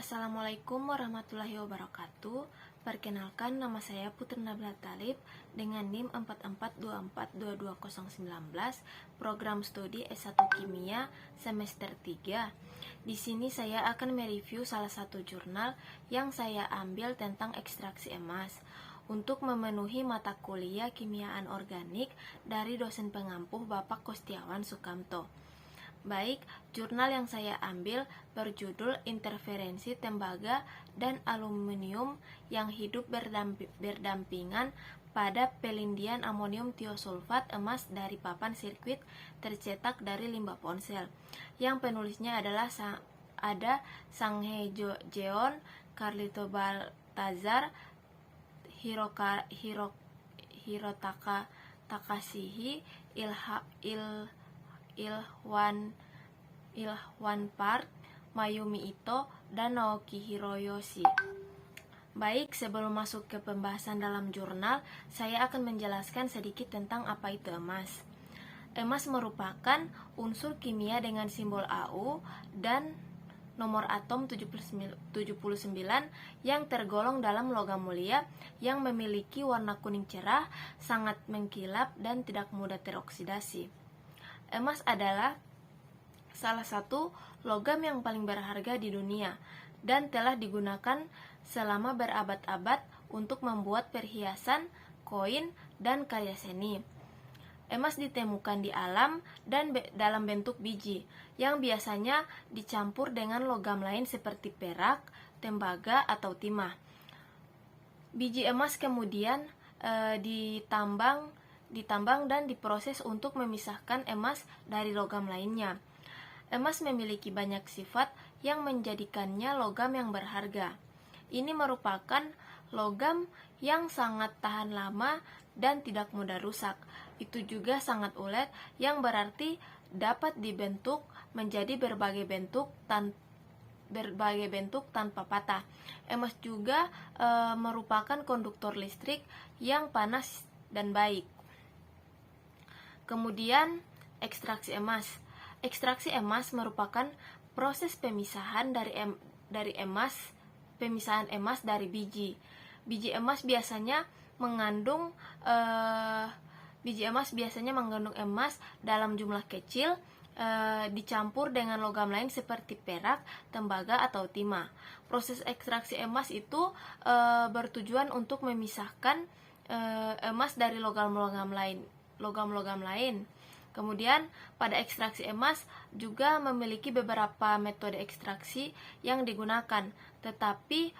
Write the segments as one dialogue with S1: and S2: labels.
S1: Assalamualaikum warahmatullahi wabarakatuh. Perkenalkan, nama saya Putri Nabila Talib dengan NIM 4424222019, program studi S1 Kimia semester 3. Di sini saya akan mereview salah satu jurnal yang saya ambil tentang ekstraksi emas untuk memenuhi mata kuliah Kimia Anorganik dari dosen pengampuh Bapak Kostiawan Sukamto. Baik, jurnal yang saya ambil berjudul Interferensi Tembaga dan Aluminium yang hidup berdampingan pada pelindian amonium tiosulfat emas dari papan sirkuit tercetak dari limbah ponsel. Yang penulisnya adalah Sanghe Jeon, Carlito Baltazar, Hirotaka Takashihi, Ilhwan Park, Mayumi Ito, dan Naoki Hiroyoshi. Baik, sebelum masuk ke pembahasan dalam jurnal, saya akan menjelaskan sedikit tentang apa itu emas. Emas merupakan unsur kimia dengan simbol Au dan nomor atom 79 yang tergolong dalam logam mulia yang memiliki warna kuning cerah, sangat mengkilap, dan tidak mudah teroksidasi. Emas adalah salah satu logam yang paling berharga di dunia dan telah digunakan selama berabad-abad untuk membuat perhiasan, koin, dan karya seni. Emas ditemukan di alam dan dalam bentuk biji yang biasanya dicampur dengan logam lain seperti perak, tembaga, atau timah. Biji emas kemudian ditambang dan diproses untuk memisahkan emas dari logam lainnya. Emas memiliki banyak sifat yang menjadikannya logam yang berharga. Ini merupakan logam yang sangat tahan lama dan tidak mudah rusak. Itu juga sangat ulet, yang berarti dapat dibentuk menjadi berbagai bentuk tanpa patah. Emas juga merupakan konduktor listrik yang panas dan baik. Kemudian, ekstraksi emas. Ekstraksi emas merupakan proses pemisahan pemisahan emas dari biji. Biji emas biasanya mengandung emas dalam jumlah kecil, dicampur dengan logam lain seperti perak, tembaga, atau timah. Proses ekstraksi emas itu bertujuan untuk memisahkan emas dari logam-logam lain. Kemudian, pada ekstraksi emas juga memiliki beberapa metode ekstraksi yang digunakan, tetapi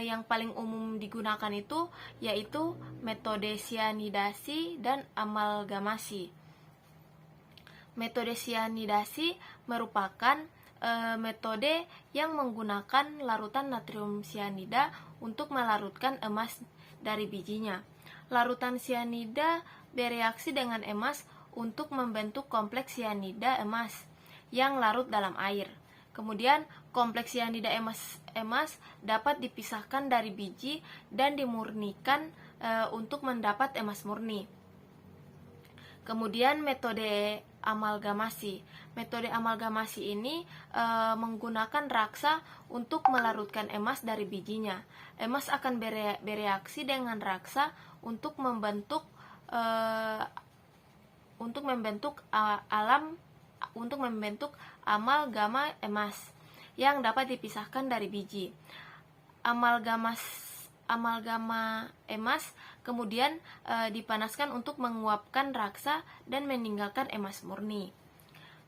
S1: yang paling umum digunakan itu yaitu metode sianidasi dan amalgamasi. Metode sianidasi merupakan metode yang menggunakan larutan natrium sianida untuk melarutkan emas dari bijinya. Larutan sianida bereaksi dengan emas untuk membentuk kompleks sianida emas yang larut dalam air. Kemudian, kompleks sianida emas dapat dipisahkan dari biji dan dimurnikan untuk mendapat emas murni. Kemudian, metode amalgamasi. Metode amalgamasi ini menggunakan raksa untuk melarutkan emas dari bijinya. Emas akan bereaksi dengan raksa untuk membentuk amalgama emas yang dapat dipisahkan dari biji. Amalgama emas kemudian dipanaskan untuk menguapkan raksa dan meninggalkan emas murni.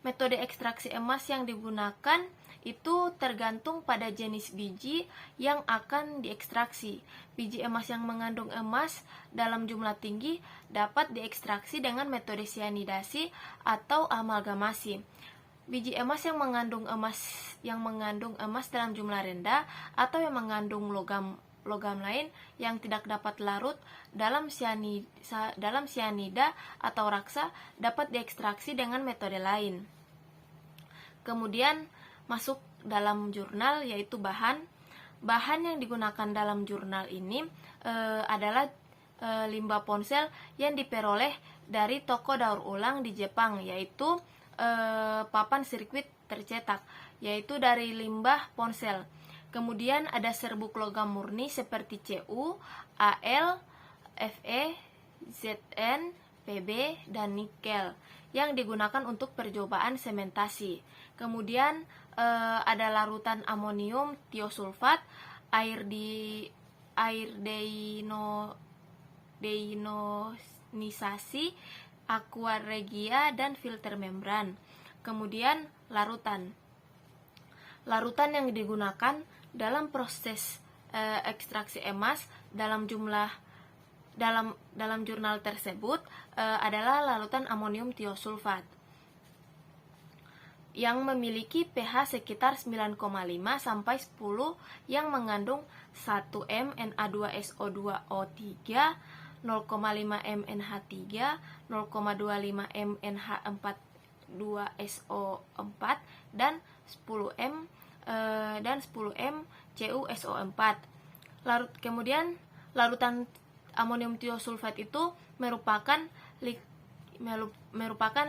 S1: Metode ekstraksi emas yang digunakan itu tergantung pada jenis biji yang akan diekstraksi. Biji emas yang mengandung emas dalam jumlah tinggi dapat diekstraksi dengan metode sianidasi atau amalgamasi. Biji emas yang mengandung emas dalam jumlah rendah atau yang mengandung logam lain yang tidak dapat larut dalam sianida atau raksa dapat diekstraksi dengan metode lain. Kemudian masuk dalam jurnal, yaitu bahan yang digunakan dalam jurnal ini adalah limbah ponsel yang diperoleh dari toko daur ulang di Jepang, yaitu papan sirkuit tercetak, yaitu dari limbah ponsel. Kemudian ada serbuk logam murni seperti Cu, Al, Fe, Zn, Pb, dan nikel yang digunakan untuk percobaan sementasi. Kemudian ada larutan amonium tiosulfat, air deionisasi, aqua regia, dan filter membran. Kemudian larutan yang digunakan dalam proses ekstraksi emas dalam jurnal tersebut adalah larutan amonium tiosulfat yang memiliki pH sekitar 9,5 sampai 10 yang mengandung 1 m Na2SO2O3, 0,5 m NH3, 0,25 m NH42SO4 dan 10 m CuSO4. Kemudian larutan amonium tiosulfat itu merupakan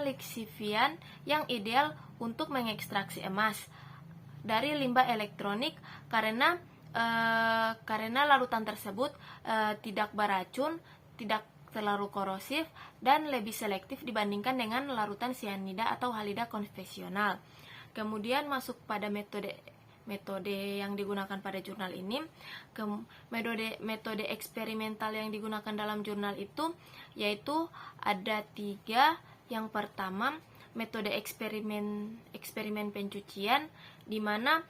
S1: lixivian yang ideal untuk mengekstraksi emas dari limbah elektronik karena larutan tersebut tidak beracun, tidak terlalu korosif, dan lebih selektif dibandingkan dengan larutan sianida atau halida konvensional. Kemudian masuk pada metode yang digunakan pada jurnal ini. Metode eksperimental yang digunakan dalam jurnal itu yaitu ada 3. Yang pertama, metode eksperimen pencucian, di mana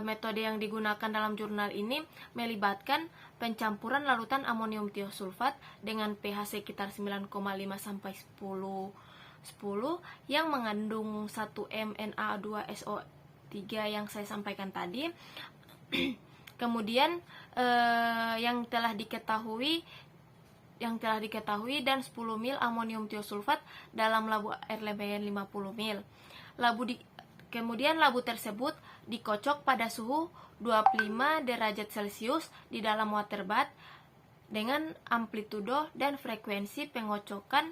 S1: metode yang digunakan dalam jurnal ini melibatkan pencampuran larutan amonium tiosulfat dengan pH sekitar 9,5 sampai 10 yang mengandung 1 m Na2SO3 yang saya sampaikan tadi. Kemudian yang telah diketahui dan 10 mil amonium tiosulfat dalam labu Erlenmeyer 50 mil. Kemudian labu tersebut dikocok pada suhu 25 derajat Celcius di dalam water bath dengan amplitudo dan frekuensi pengocokan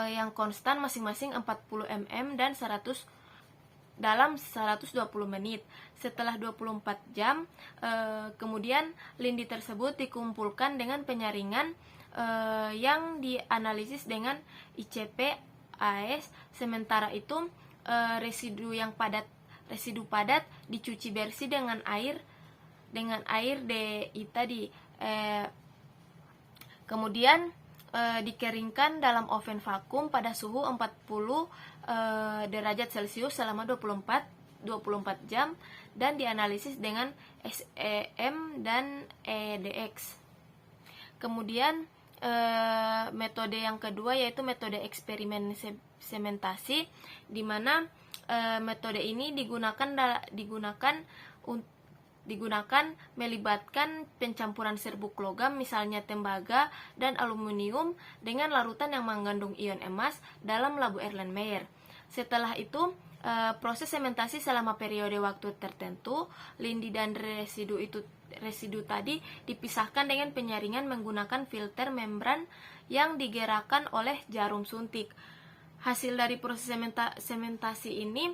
S1: yang konstan masing-masing 40 mm dan 100 dalam 120 menit. Setelah 24 jam, kemudian lindi tersebut dikumpulkan dengan penyaringan yang dianalisis dengan ICP AS. Sementara itu residu padat dicuci bersih dengan air DI tadi. Kemudian dikeringkan dalam oven vakum pada suhu 40 derajat Celcius selama 24 jam dan dianalisis dengan SEM dan EDX. Kemudian metode yang kedua yaitu metode eksperimen sementasi, di mana metode ini digunakan melibatkan pencampuran serbuk logam, misalnya tembaga dan aluminium, dengan larutan yang mengandung ion emas dalam labu Erlenmeyer. Setelah itu, proses sementasi selama periode waktu tertentu. Lindi dan residu tadi dipisahkan dengan penyaringan menggunakan filter membran yang digerakkan oleh jarum suntik. Hasil dari proses sementasi ini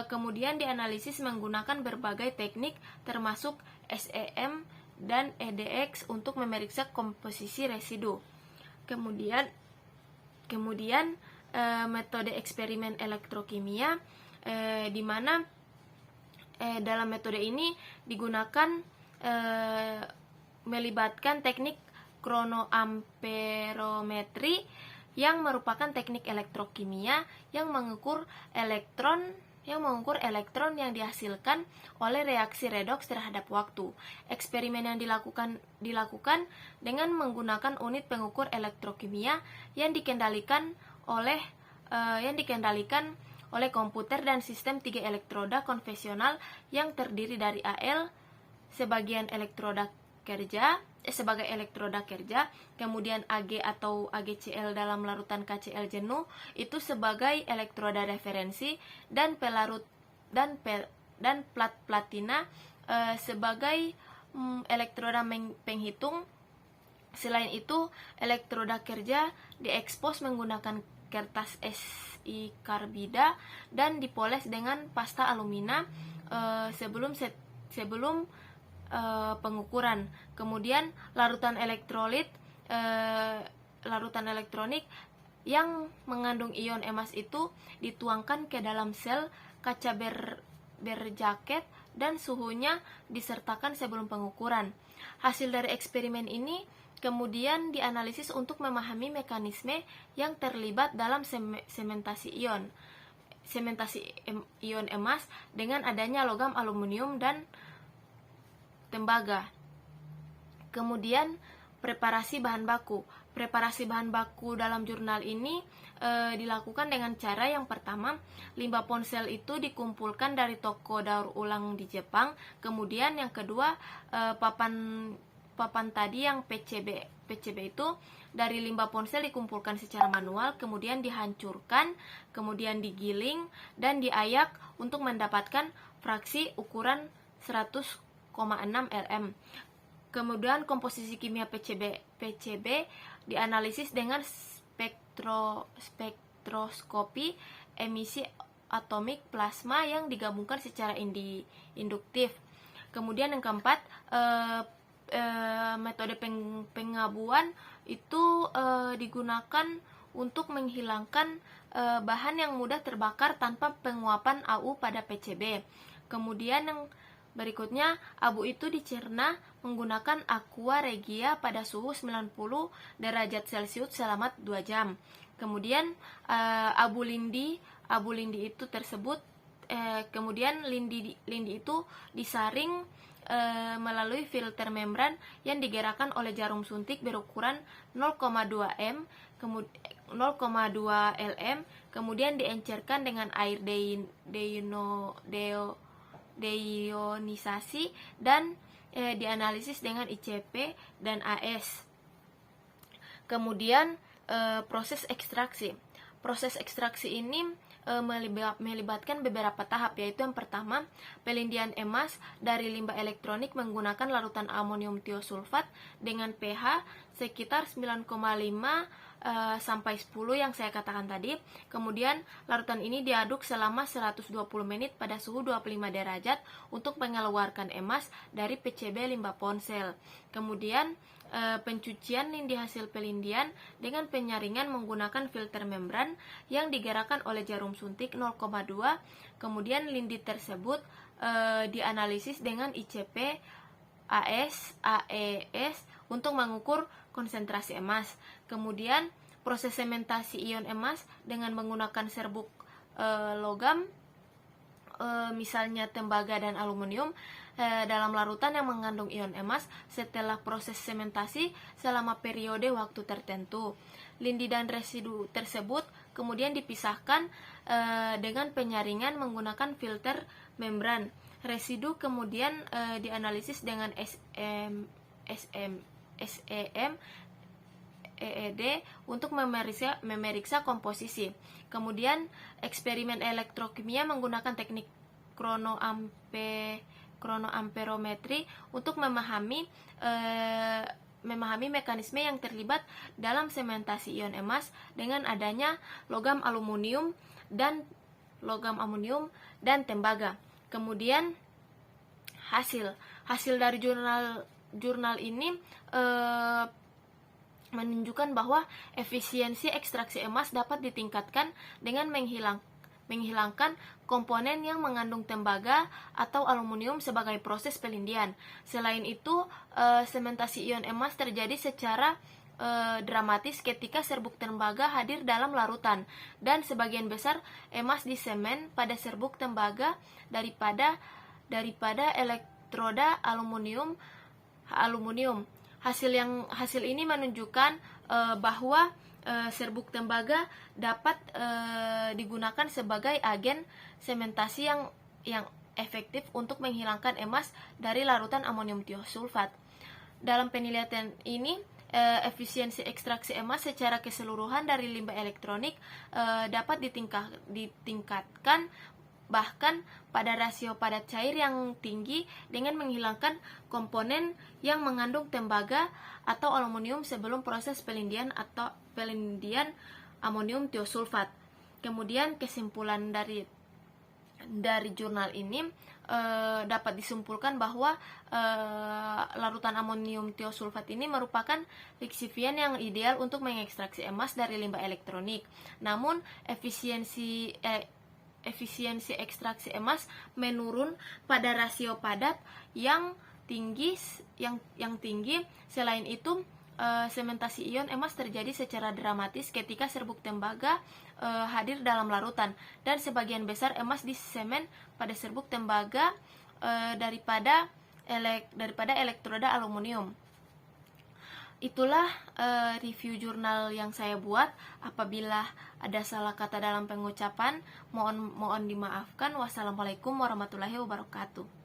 S1: kemudian dianalisis menggunakan berbagai teknik termasuk SEM dan EDX untuk memeriksa komposisi residu. Kemudian metode eksperimen elektrokimia, di mana dalam metode ini digunakan melibatkan teknik kronoamperometri yang merupakan teknik elektrokimia yang mengukur elektron yang dihasilkan oleh reaksi redoks terhadap waktu. Eksperimen yang dilakukan dengan menggunakan unit pengukur elektrokimia yang dikendalikan oleh komputer dan sistem 3 elektroda konvensional yang terdiri dari Al sebagai elektroda kerja, kemudian Ag atau AgCl dalam larutan KCl jenuh itu sebagai elektroda referensi, dan plat platina sebagai elektroda penghitung. Selain itu, elektroda kerja diekspos menggunakan kertas Si karbida dan dipoles dengan pasta alumina sebelum pengukuran. Kemudian larutan elektronik yang mengandung ion emas itu dituangkan ke dalam sel kaca berjaket dan suhunya disertakan sebelum pengukuran. Hasil dari eksperimen ini kemudian dianalisis untuk memahami mekanisme yang terlibat dalam sementasi ion emas dengan adanya logam aluminium dan tembaga. Kemudian preparasi bahan baku. Preparasi bahan baku dalam jurnal ini dilakukan dengan cara yang pertama, limbah ponsel itu dikumpulkan dari toko daur ulang di Jepang. Kemudian yang kedua, papan tadi yang PCB itu dari limbah ponsel dikumpulkan secara manual, kemudian dihancurkan, kemudian digiling dan diayak untuk mendapatkan fraksi ukuran 100,6 lm. Kemudian komposisi kimia PCB dianalisis dengan spektroskopi emisi atomik plasma yang digabungkan secara induktif. Kemudian yang keempat, metode pengabuan itu digunakan untuk menghilangkan bahan yang mudah terbakar tanpa penguapan AU pada PCB. Kemudian yang berikutnya, abu itu dicerna menggunakan aqua regia pada suhu 90 derajat Celcius selama 2 jam. Kemudian abu lindi itu tersebut kemudian lindi itu disaring melalui filter membran yang digerakkan oleh jarum suntik berukuran 0,2 lm, kemudian diencerkan dengan air deionisasi dan dianalisis dengan ICP dan AS. Kemudian proses ekstraksi. Proses ekstraksi ini melibatkan beberapa tahap, yaitu yang pertama, pelindian emas dari limbah elektronik menggunakan larutan amonium tiosulfat dengan pH sekitar 9,5 sampai 10 yang saya katakan tadi. Kemudian larutan ini diaduk selama 120 menit pada suhu 25 derajat untuk mengeluarkan emas dari PCB limbah ponsel. Kemudian pencucian lindi hasil pelindian dengan penyaringan menggunakan filter membran yang digerakkan oleh jarum suntik 0,2. Kemudian lindi tersebut dianalisis dengan ICP, AS, AES untuk mengukur konsentrasi emas. Kemudian proses sementasi ion emas dengan menggunakan serbuk logam, misalnya tembaga dan aluminium, dalam larutan yang mengandung ion emas setelah proses sementasi selama periode waktu tertentu. Lindi dan residu tersebut kemudian dipisahkan dengan penyaringan menggunakan filter membran. Residu kemudian dianalisis dengan SEM, EED untuk memeriksa komposisi. Kemudian eksperimen elektrokimia menggunakan teknik kronoamperometri untuk memahami mekanisme yang terlibat dalam sementasi ion emas dengan adanya logam aluminium dan tembaga. Kemudian hasil dari jurnal ini menunjukkan bahwa efisiensi ekstraksi emas dapat ditingkatkan dengan menghilangkan komponen yang mengandung tembaga atau aluminium sebagai proses pelindian. Selain itu, sementasi ion emas terjadi secara dramatis ketika serbuk tembaga hadir dalam larutan, dan sebagian besar emas disemen pada serbuk tembaga daripada elektroda aluminium. Hasil ini menunjukkan bahwa serbuk tembaga dapat digunakan sebagai agen sementasi yang efektif untuk menghilangkan emas dari larutan amonium tiosulfat. Dalam penelitian ini, efisiensi ekstraksi emas secara keseluruhan dari limbah elektronik dapat ditingkatkan bahkan pada rasio padat cair yang tinggi dengan menghilangkan komponen yang mengandung tembaga atau aluminium sebelum proses pelindian amonium tiosulfat. Kemudian kesimpulan dari dari jurnal ini dapat disimpulkan bahwa larutan amonium tiosulfat ini merupakan lixiviant yang ideal untuk mengekstraksi emas dari limbah elektronik. Namun efisiensi ekstraksi emas menurun pada rasio padat yang tinggi. Selain itu, sementasi ion emas terjadi secara dramatis ketika serbuk tembaga hadir dalam larutan, dan sebagian besar emas disemen pada serbuk tembaga daripada elektroda aluminium. Itulah review jurnal yang saya buat. Apabila ada salah kata dalam pengucapan, mohon dimaafkan. Wassalamualaikum warahmatullahi wabarakatuh.